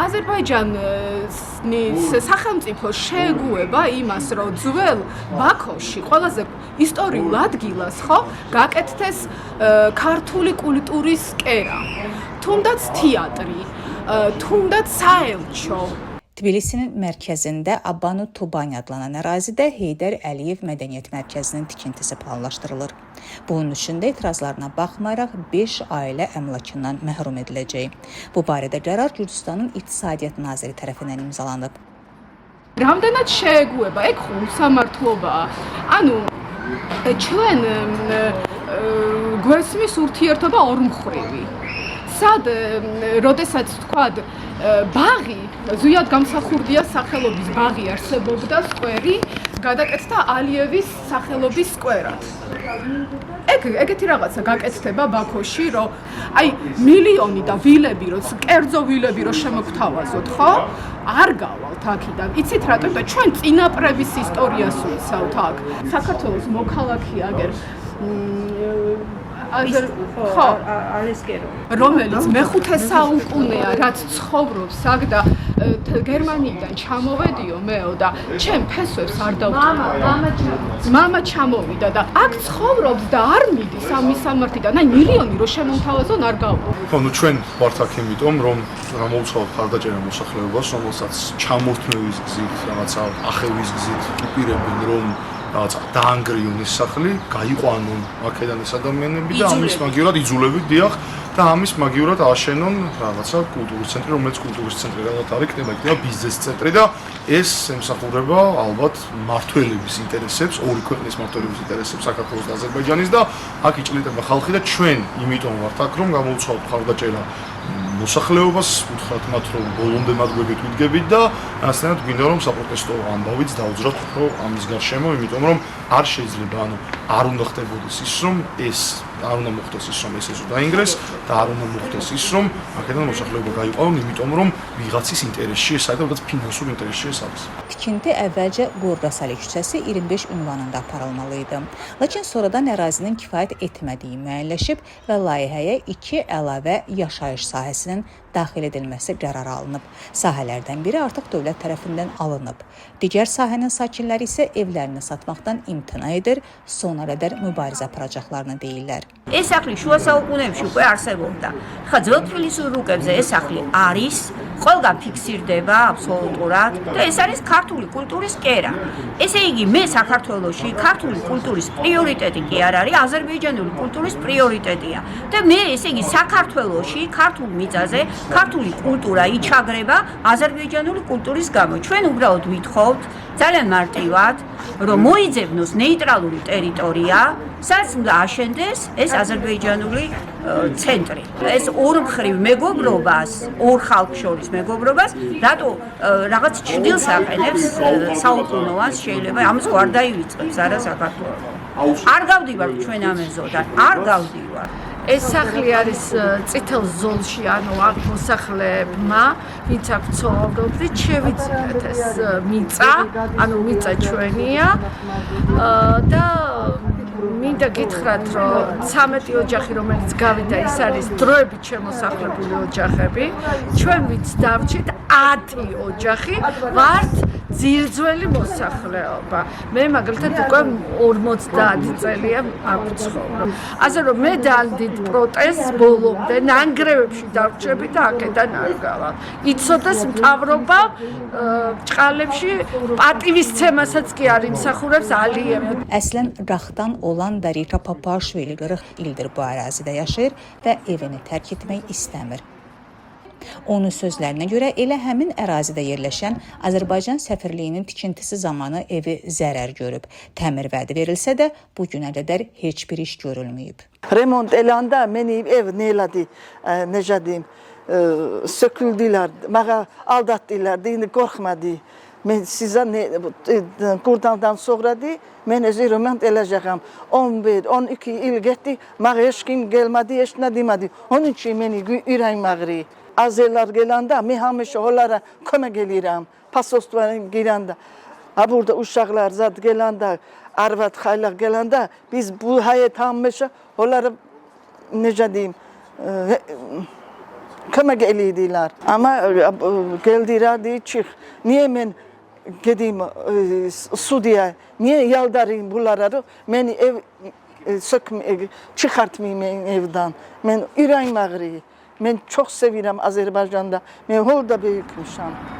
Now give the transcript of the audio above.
აზერბაიჯანის სახელმწიფო შეეგუება იმას, რომ ძველ ბაქოში ყველაზე ისტორიულ ადგილას ხო გაკეთდეს ქართული კულტურის კერა, თუნდაც თეატრი, თუნდaq saelço. Tbilisinin mərkəzində Abanu Tubani adlanan ərazidə Heydər Əliyev Mədəniyyət Mərkəzinin tikintisi planlaşdırılır. Bunun üçün də etirazlarına baxmayaraq 5 ailə əmlakından məhrum ediləcək. Bu barədə qərar Gürcüstanın İqtisadiyyat Naziri tərəfindən imzalanıb. რამდენად შეეგუება ეგ უსამართლობაა. ანუ ჩვენ გვესმის ურთიერთობა ორმხრივი. სად როდესაც თქვა ბაღი ზუსტად გამსახურდია სახელობის ბაღი არსებობდა სკვერი გადაკეთდა ალიევის სახელობის სკვერად. ეგეთი რაღაცა გაკეთდება ბაქოში, რომ აი მილიონი და ვილები, კერძო ვილები რო შემოგთავაზოთ, ხო? არ გავალთ აქიდან. იცით რატომ? და ჩვენ წინაპრების ისტორიას ვიცავთ აქ. საქართველოს მოქალაქე აგერ რომელიც მეხუთე საუკუნეა რაც ცხოვრობს აქ და გერმანიიდან ჩამოვედიო მეო და ჩემ ფესვებს არ დავტოვე. მამა ჩამოვიდა და აქ ცხოვრობს და არ მიდის ამ მისამართიდან. აი მილიონი რო შემომთავაზონ არ გავა. ხო, ნუ ჩვენ ვართ აქ იმიტომ რომ მოვუწყოთ ხარდაჭერა მოსახლეობას, რომელსაც ჩამორთმევის გზით, რაღაცა ახევის გზით უპირებენ რომ დაანგრიონ ის სახლი, გაიყვანონ აქედან ეს ადამიანები და ამის მაგივრად იძულებით დიახ და ამის მაგივრად აშენონ რაღაცა კულტურის ცენტრი, რომელიც კულტურის ცენტრი რაღაც არის, იქნება ბიზნეს ცენტრი და ეს ემსახურება ალბათ მმართველების ინტერესებს, ორი ქვეყნის მმართველების ინტერესებს, საქართველოს და აზერბაიჯანის და აქ იჭლიტება ხალხი და ჩვენ იმიტომ ვართ აქ რომ გამოვუცხოთ ხარდაჭერა მოსახლეობას, უთხრათ მათ რომ ბოლომდე მადლობით ვიდგებით და ასეთად გვინდა რომ საპროტესტო ამბავიც დაუძრათ უფრო ამის გარშემო, იმიტომ რომ არ შეიძლება, ანუ არ უნდა ხდებოდეს ის რომ ეს არ უნდა მოხდეს ის რომ ეს დაინგრეს და არ უნდა მოხდეს ის რომ აქედან მოსახლეობა გაიყვანონ, იმიტომ რომ ვიღაცის ინტერესში ეს არის და ვიღაც ფინანსურ ინტერესში ეს არის. Tikinti əvvəlcə Qorqasali küçəsi 25 ünvanında aparılmalı idi. Lakin sonradan ərazinin kifayət etmədiyi müəyyənləşib və layihəyə 2 əlavə yaşayış sahəsinin daxil edilməsi qərarı alınıb. Sahələrdən biri artıq dövlət tərəfindən alınıb. Digər sahənin sakinləri isə evlərini satmaqdan imtina edir, sona qədər mübarizə aparacaqlarını deyirlər. ეს სახლი შუა საუკუნეებში უკვე არსებობდა. ხა ძველ თბილისის რუკებზე ეს სახლი არის, ყველგან ფიქსირდება აბსოლუტურად და ეს არის ქართული კულტურის კერა. ესე იგი, მე საქართველოში ქართული კულტურის პრიორიტეტი კი არ არის, აზერბაიჯანული კულტურის პრიორიტეტია. და მე ესე იგი საქართველოში ქართულ მიწაზე ქართული კულტურა იჩაგრება აზერბაიჯანული კულტურის გამო. ჩვენ უბრალოდ ვითხოვთ ძალიან მარტივად, რომ მოიძებნოს ნეიტრალური ტერიტორია, სადაც უნდა აშენდეს ეს აზერბაიჯანული ცენტრი. ეს ორმხრივ მეგობრობას, ორ ხალხს შორის მეგობრობას, რატო რაღაც ჩრდილს აყენებს საუკუნოვანს შეიძლება ამის არ დაივიწყებს არა საქართველოს. არ გავდივართ ჩვენ ამ ეზოდან, არ გავდივართ. ეს სახლი არის წითელ ზოლში, ანუ აქ მოსახლეებმა, ვინც აქ ცხოვრობდით, შევიძინეთ ეს მიწა, ანუ მიწა ჩვენია და მინდა გითხრათ, რომ 13 ოჯახი, რომელიც გავიდა, ის არის დროებით შემოსახლებული ოჯახები. ჩვენ ვინც დავჭით 10 ოჯახი ვართ ძირძველი მოსახლეობა. მე მაგალითად უკვე 50 წელია აქ ვცხოვრობ. ასე რომ მე დავდით პროტესტს ბოლომდე ნანგრევებში დავრჩები და აქედან არ გავალ. იცოდეს მთავრობა ჭყალებში პატივისცემასაც კი არ იმსახურებს ალიევი. Əslən Raxdan olan Darika Papaşvili 40 ildir bu ərazidə yaşayır və evini tərk etmək istəmir. Onun sözlərinə görə elə həmin ərazidə yerləşən Azərbaycan səfirliyinin tikintisi zamanı evi zərər görüb. Təmir vədi verilsə də bu günə qədər heç bir iş görülməyib. Remont elanda məni ev neylədi, necə deyim, söküldülər, mənə aldatdılar, deyini qorxmadı. Mən sizə qurdandan sonra mən özü remont eləcəyəm. 11-12 il getdi, mənə heç kim gəlmədi, heç nə demədi. Onun üçün məni ürəyim ağrıyır. Azerlər gələndə mən həmişə onlara kömək eləyirəm. Pasostlara girəndə. Ha burada uşaqlar zad gələndə, arvad xaylar gələndə biz bu həyat həmişə onlara necə deyim, kömək eləyirlər. Amma gəldilər deyir çıx. Niyə mən gedim Sudiyə? Niyə yalvarayım bunlara? Məni çıxartmayım evdən. Mən ürəyim ağrıyır. Mən çox sevirəm Azərbaycanda. Mən orada böyükmüşəm.